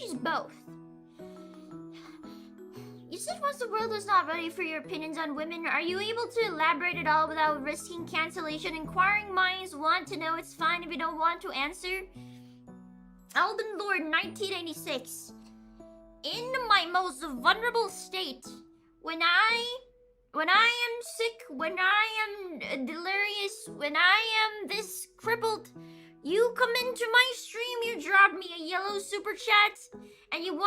She's both. You said once the world was not ready for your opinions on women, are you able to elaborate at all without risking cancellation? Inquiring minds want to know. It's fine if you don't want to answer. Elden Lord 1986. In my most vulnerable state, when I am sick, when I am delirious, when I am this crippled, you come into my stream, you drop me a yellow super chat, and you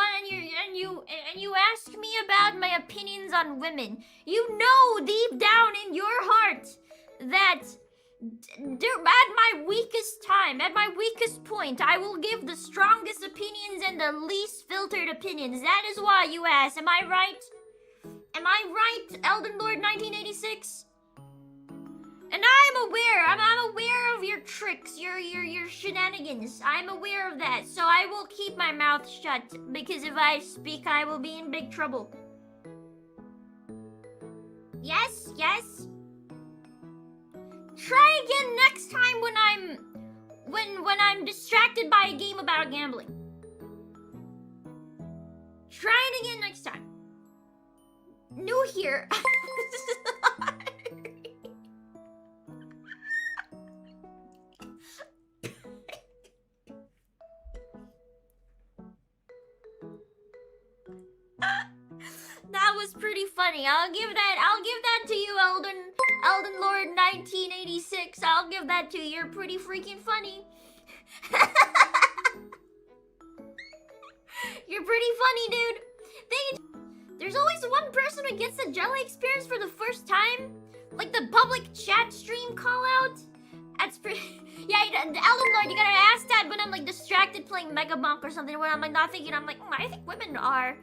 ask me about my opinions on women. You know deep down in your heart that at my weakest time, at my weakest point, I will give the strongest opinions and the least filtered opinions. That is why you ask. Am I right? Am I right, Elden Lord 1986? And I'm aware of your tricks, your shenanigans. I'm aware of that, so I will keep my mouth shut, because if I speak, I will be in big trouble. Yes, yes. Try again next time when I'm distracted by a game about gambling. Try it again next time. New here. That was pretty funny. I'll give that to you, Elden Lord 1986. I'll give that to you. You're pretty freaking funny. You're pretty funny, dude. There's always one person who gets the jelly experience for the first time. Like the public chat stream call out. That's pretty... Yeah, Elden Lord, you gotta ask that when I'm like distracted playing Mega Bonk or something, when I'm like not thinking, I'm like, I think women are...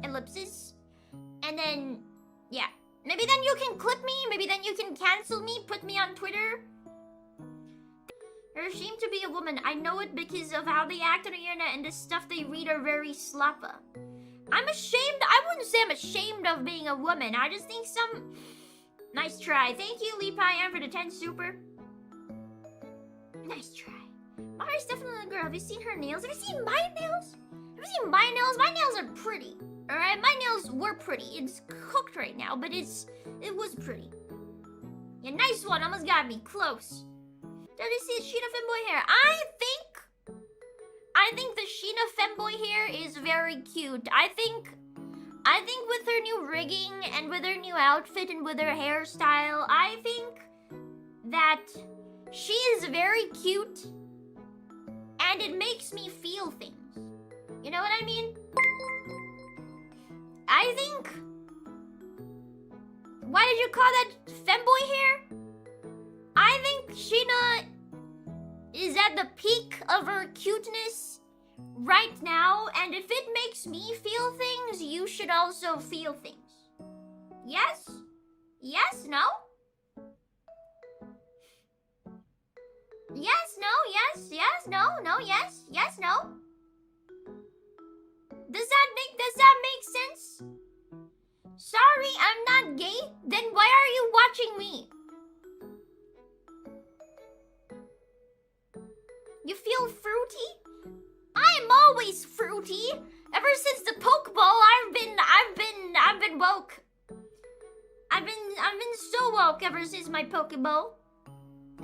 ellipses. And then, yeah. Maybe then you can clip me, maybe then you can cancel me, put me on Twitter. They're ashamed to be a woman. I know it because of how they act on the internet and the stuff they read are very slappa. I'm ashamed. I wouldn't say I'm ashamed of being a woman. I just think some... Nice try. Thank you, Lee Pie for the 10 super. Nice try. Mari's definitely a girl. Have you seen her nails? Have you seen my nails? Have you seen my nails? My nails are pretty. Alright, my nails were pretty. It's cooked right now, but it was pretty. Yeah, nice one. Almost got me. Close. Did you see Shiina Femboy hair? I think the Shiina Femboy hair is very cute. I think with her new rigging and with her new outfit and with her hairstyle, I think that she is very cute and it makes me feel things. You know what I mean? I think... Why did you call that femboy hair? I think Shiina is at the peak of her cuteness right now, and if it makes me feel things, you should also feel things. Yes? Yes? No? Yes? No? Yes? Yes? No? No? Yes? Yes? No? Does that make sense? Sorry, I'm not gay? Then why are you watching me? You feel fruity? I'm always fruity. Ever since the Pokeball, I've been woke. I've been so woke ever since my Pokeball.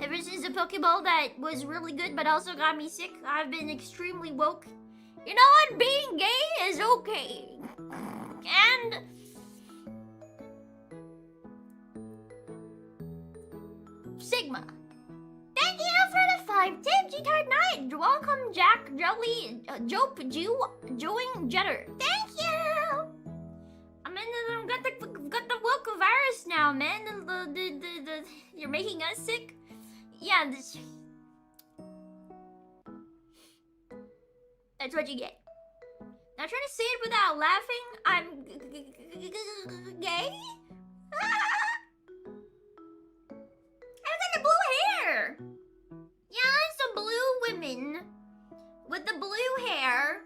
Ever since the Pokeball that was really good but also got me sick, I've been extremely woke. You know what? Being gay is okay. And... Sigma. Thank you for the 5 tips, G-Tard Knight. Welcome, Jack, Joey, Jope, Joing Jetter. Thank you. I've got the woke virus now, man. You're making us sick. Yeah, that's what you get. Now trying to say it without laughing. I'm gay. I've got the blue hair. Yeah, it's the blue women with the blue hair.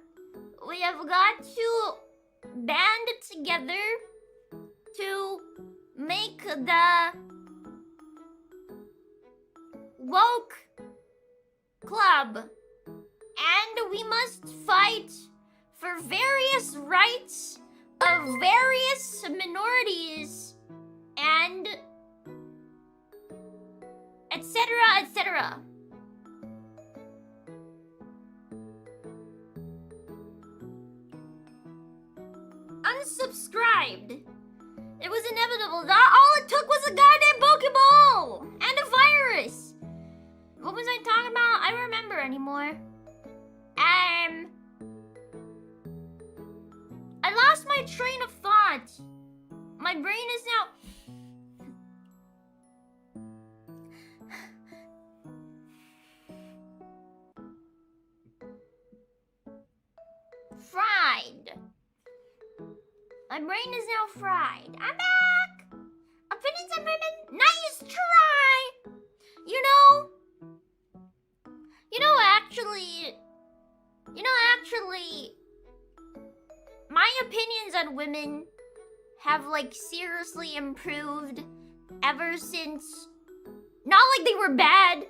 We have got to band together to make the woke club. And we must fight for various rights of various minorities and etc., etc. Unsubscribed. It was inevitable. All it took was a goddamn Pokeball and a virus. What was I talking about? I don't remember anymore. I lost my train of thought. My brain is now... fried. My brain is now fried. I'm back! Opinions on women? Nice try! You know, actually, my opinions on women have, like, seriously improved ever since... Not like they were bad.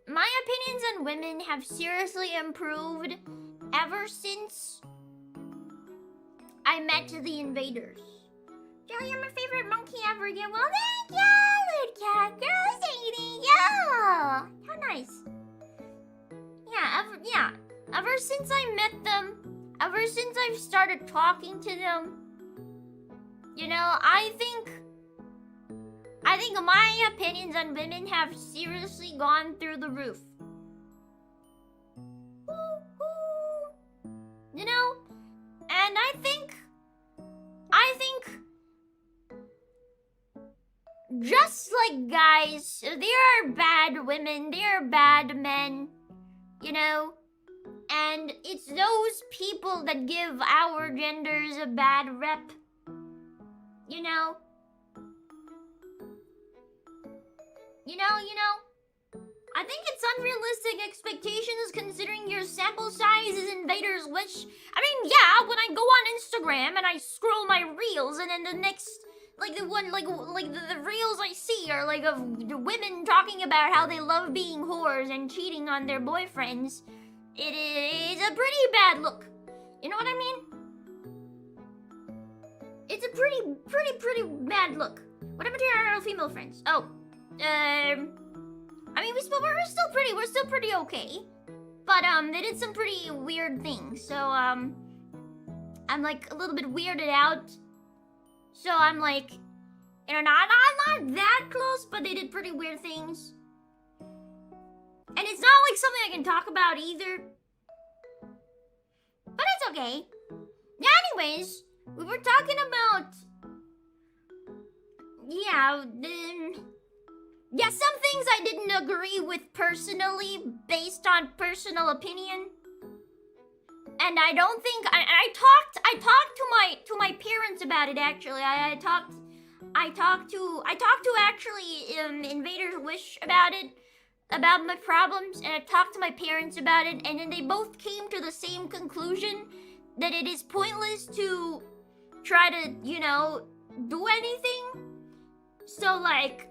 My opinions on women have seriously improved ever since I met the invaders. Jelly, you're my favorite monkey ever again. Well, thank you, Lid Cat. Girl, Sadie. Yeah. How nice. Yeah, ever since I met them, ever since I've started talking to them, you know, I think my opinions on women have seriously gone through the roof. You know? And I think just like guys, there are bad women, there are bad men, you know? And it's those people that give our genders a bad rep. You know? I think it's unrealistic expectations considering your sample size is Invader's Wish. I mean, yeah, when I go on Instagram and I scroll my reels and then the next, like the reels I see are like of the women talking about how they love being whores and cheating on their boyfriends. It is a pretty bad look. You know what I mean? It's a pretty bad look. What happened to our female friends? Oh, I mean, we're still pretty okay. But, they did some pretty weird things. So, I'm like a little bit weirded out. So I'm like, you know, not that close, but they did pretty weird things. And it's not like something I can talk about either. But it's okay. Yeah, anyways, we were talking about... Yeah, some things I didn't agree with personally, based on personal opinion. And I don't think I talked to my parents about it actually. I talked to actually Invader's Wish about it, about my problems, and I talked to my parents about it, and then they both came to the same conclusion that it is pointless to try to, you know, do anything. So like,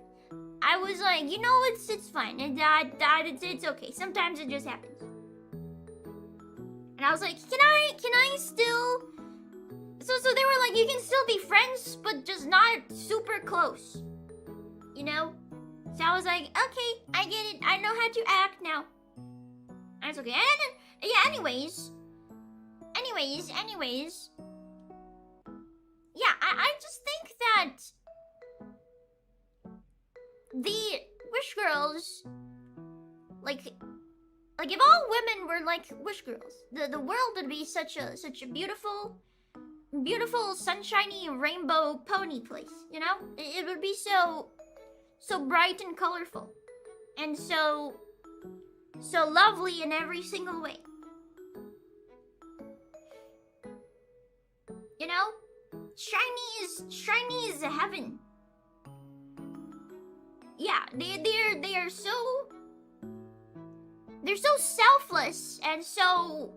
I was like, you know, it's fine. It's okay. Sometimes it just happens. And I was like, can I still... So they were like, you can still be friends, but just not super close. You know? So I was like, okay, I get it. I know how to act now. That's okay. And then, yeah, anyways. Yeah, I just think that the Wish Girls, like if all women were like Wish Girls, the world would be such a beautiful, sunshiny rainbow pony place, you know? It would be so bright and colorful, and so lovely in every single way. You know? Shiny is heaven. Yeah, they're so selfless and so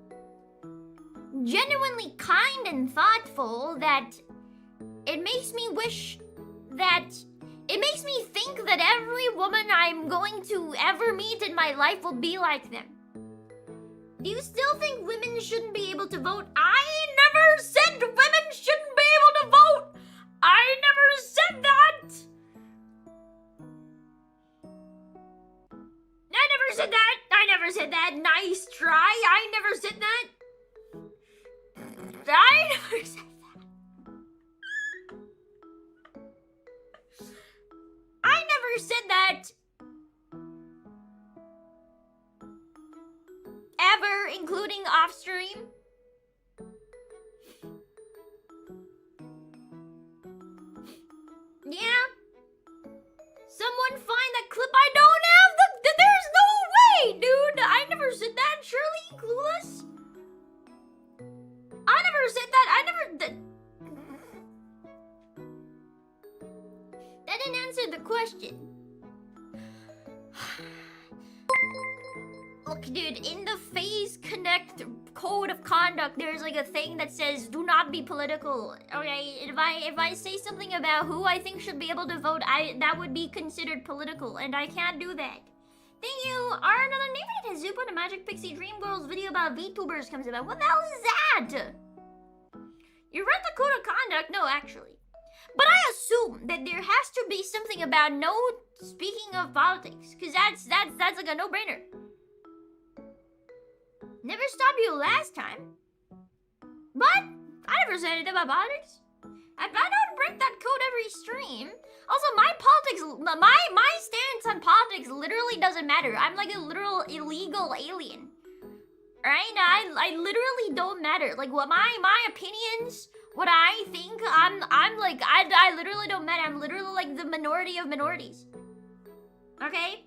genuinely kind and thoughtful that it makes me think that every woman I'm going to ever meet in my life will be like them. Do you still think women shouldn't be able to vote? I never said that. I never said that. I never said that. Ever, including off stream. Yeah. Someone find that clip. I don't have there's no way, dude. I never said that. Surely you clueless? I never said that. That didn't answer the question. Look, dude, in the Phase Connect code of conduct, there's like a thing that says do not be political. Okay, if I say something about who I think should be able to vote, that would be considered political, and I can't do that. Thank you. Our another name it has Zupa and a Magic Pixie Dream Girls video about VTubers comes about. What the hell is that? You read the code of conduct? No, actually. But I assume that there has to be something about no speaking of politics, because that's like a no-brainer. Never stopped you last time. What? I never said anything about politics. I don't break that code every stream. Also, my stance on politics literally doesn't matter. I'm like a literal illegal alien. Right? I literally don't matter. Like what my opinions, what I think, I'm like I literally don't matter. I'm literally like the minority of minorities. Okay?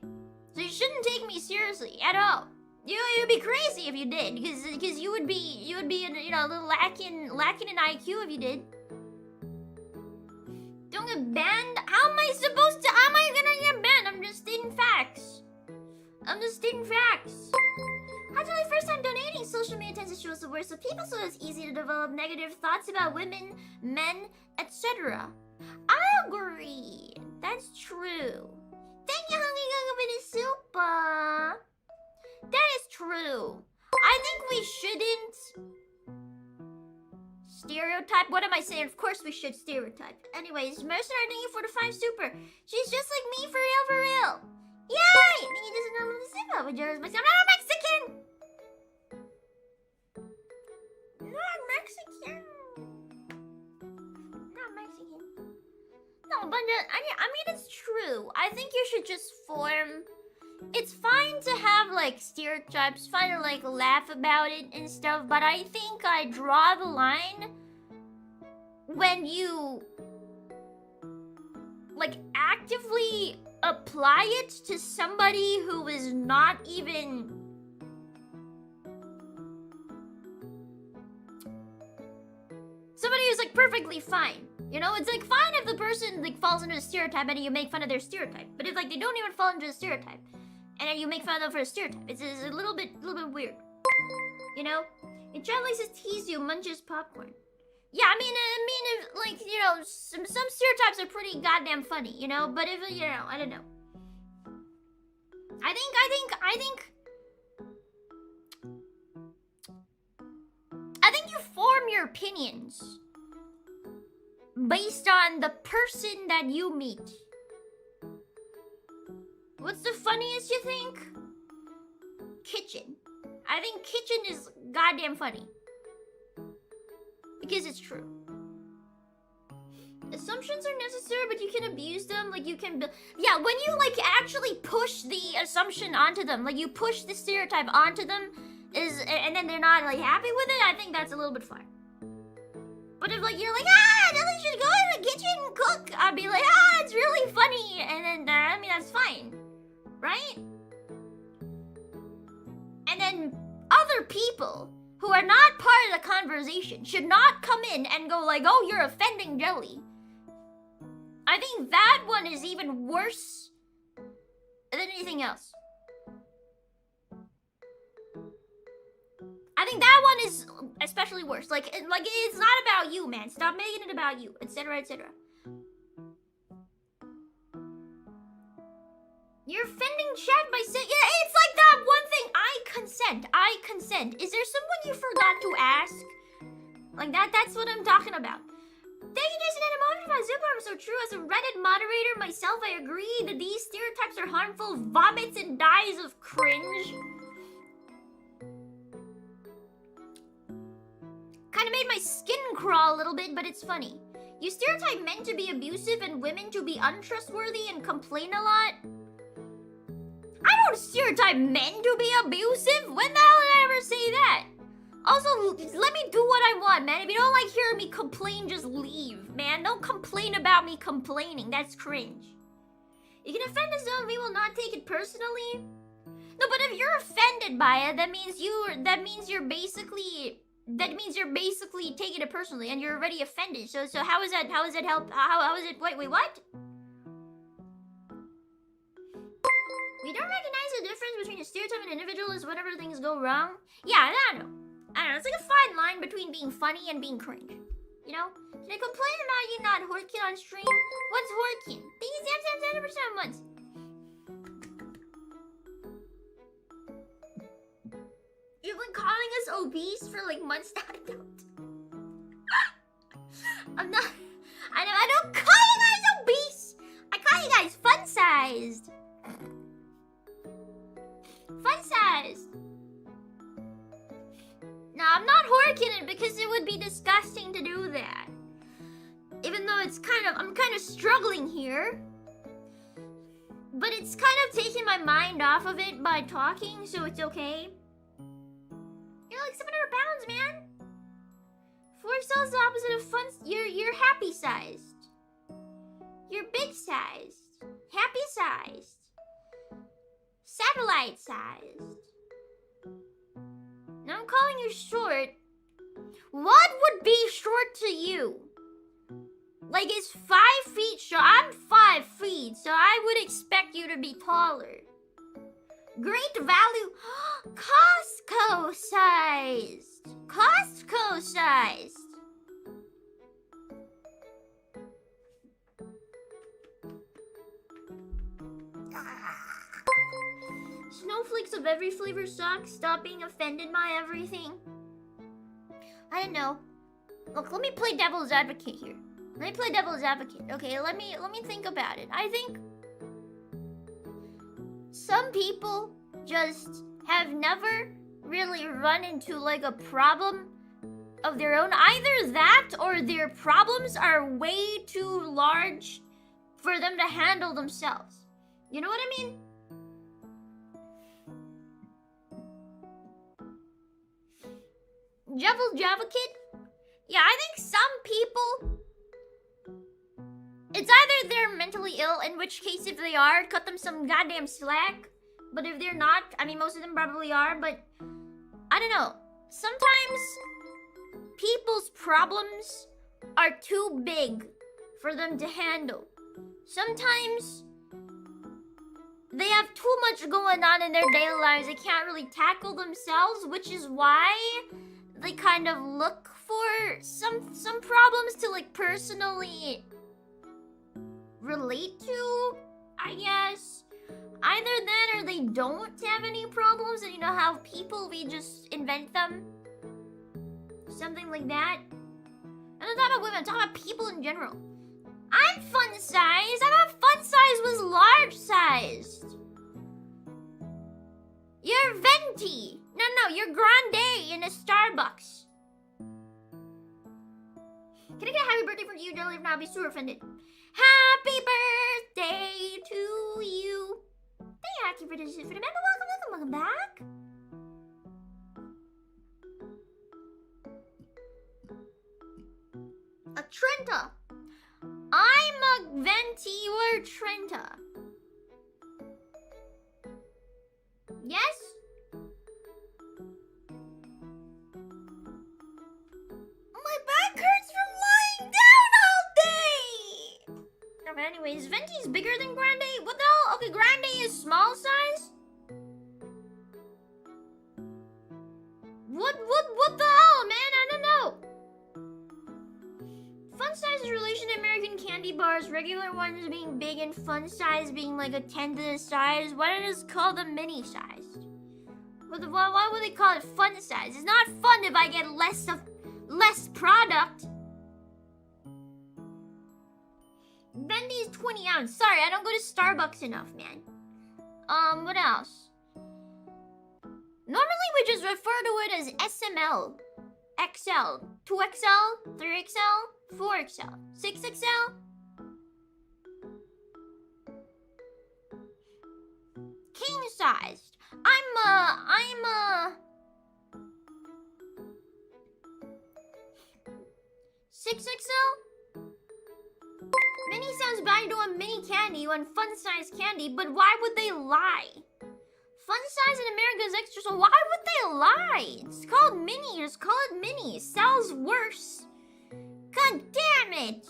So you shouldn't take me seriously at all. You would be crazy if you did, because you would be a little lacking in IQ if you did. Don't get banned. How am I gonna get banned? I'm just stating facts. How's my first time donating? Social media tends to show us the worst of people, so it's easy to develop negative thoughts about women, men, etc. I agree. That's true. Thank you, Hungry Gungabit Super. That is true. I think we shouldn't stereotype. What am I saying? Of course we should stereotype. Anyways, Mercenary, thank you for the 5 super. She's just like me for real. Yay! Thank you, this is normal to super. With yours, I'm not Mexican. Not Mexican. No, but I mean, it's true. I think you should just form. It's fine to have like stereotypes, fine to like laugh about it and stuff, but I think I draw the line when you like actively apply it to somebody who is not even somebody who's like perfectly fine. You know, it's like fine if the person like falls into a stereotype and you make fun of their stereotype, but if like they don't even fall into a stereotype and then you make fun of them for a stereotype, it's a little bit weird. You know? In chat, like says tease you, munches popcorn. Yeah, I mean, if like you know, some stereotypes are pretty goddamn funny, you know. But if you know, I don't know. I think you form your opinions based on the person that you meet. What's the funniest you think? Kitchen. I think kitchen is goddamn funny. Because it's true. Assumptions are necessary, but you can abuse them. Like you can yeah, when you like actually push the assumption onto them, like you push the stereotype onto them, and then they're not like happy with it, I think that's a little bit fine. But if like you're like, Nelly should go in the kitchen and cook, I'd be like, it's really funny, and then I mean that's fine, right? And then other people who are not part of the conversation should not come in and go like, oh, you're offending Jelly. I think that one is even worse than anything else. I think that one is especially worse. Like it's not about you, man. Stop making it about you, etc., etc. You're offending chat by saying, yeah, it's like that one thing. I consent. Is there someone you forgot to ask? Like that's what I'm talking about. Thank you, Jason and Emoji, for Zipper. I'm so true. As a Reddit moderator myself, I agree that these stereotypes are harmful. Vomits and dies of cringe. kind of made my skin crawl a little bit, but it's funny. You stereotype men to be abusive and women to be untrustworthy and complain a lot. I don't stereotype men to be abusive. When the hell did I ever say that? Also, let me do what I want, man. If you don't like hearing me complain, just leave, man. Don't complain about me complaining. That's cringe. You can offend us, though, and we will not take it personally. No, but if you're offended by it, that means you're basically taking it personally, and you're already offended. So how is that? How is it help? How is it? Wait, what? We don't recognize the difference between a stereotype and an individual is whenever things go wrong. Yeah, I don't know. It's like a fine line between being funny and being cringe. You know? Can I complain about you not horking on stream? What's horking? Thank you, Sam 100% once. You've been calling us obese for like months now. I'm not. I don't call you guys obese. I call you guys fun-sized. Fun-sized. No, I'm not horking it because it would be disgusting to do that. Even though I'm kind of struggling here. But it's kind of taking my mind off of it by talking, so it's okay. You're like 700 pounds, man. 4XL is the opposite of fun. You're happy sized. You're big sized. Happy sized. Satellite sized. Now I'm calling you short. What would be short to you? Like, it's 5 feet short. I'm 5 feet, so I would expect you to be taller. Great value. Costco-sized. Costco-sized. Snowflakes of every flavor suck. Stop being offended by everything. I don't know. Look, let me play devil's advocate here. Let me play devil's advocate. Okay, let me think about it. I think some people just have never really run into like a problem of their own. Either that or their problems are way too large for them to handle themselves. You know what I mean? Devil's advocate? Yeah, I think some people, it's either they're mentally ill, in which case if they are, cut them some goddamn slack. But if they're not, I mean, most of them probably are, but I don't know. Sometimes people's problems are too big for them to handle. Sometimes they have too much going on in their daily lives. They can't really tackle themselves, which is why they kind of look for some problems to like personally relate to, I guess. Either that or they don't have any problems, and you know how people, we just invent them. Something like that. I'm not talking about women, I'm talking about people in general. I'm fun-sized. I thought fun-sized was large-sized. You're venti. No, you're grande in a Starbucks. Can I get a happy birthday for you, Jelly? If not, I'll be super offended. Happy birthday to you. Thank you for the member. Welcome back. A Trenta. I'm a venti, you are Trenta. Yes? My back hurts from lying down all day! No, but anyways, Venti's bigger than Grande? What the hell? Okay, Grande is small size? What the hell, man? I don't know. Fun size is relation to American candy bars, regular ones being big and fun size being like a tenth of the size. Why don't they just call them mini sized? Why would they call it fun size? It's not fun if I get less product. Bendy's 20 ounce. Sorry, I don't go to Starbucks enough, man. What else? Normally we just refer to it as SML. XL, 2XL, 3XL, 4XL, 6XL. King sized. I'm 6XL? Mini sounds bad to a mini candy when fun size candy, but why would they lie? Fun size in America is extra, so why would they lie? It's called mini, just call it mini. It sounds worse. God damn it!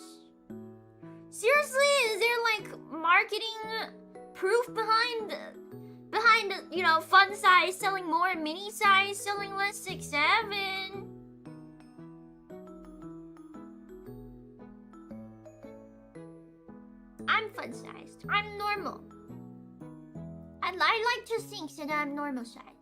Seriously, is there like marketing proof behind you know, fun size selling more, mini size selling less, 6, 7? I'm fun sized. I'm normal. I like to think that I'm normal size.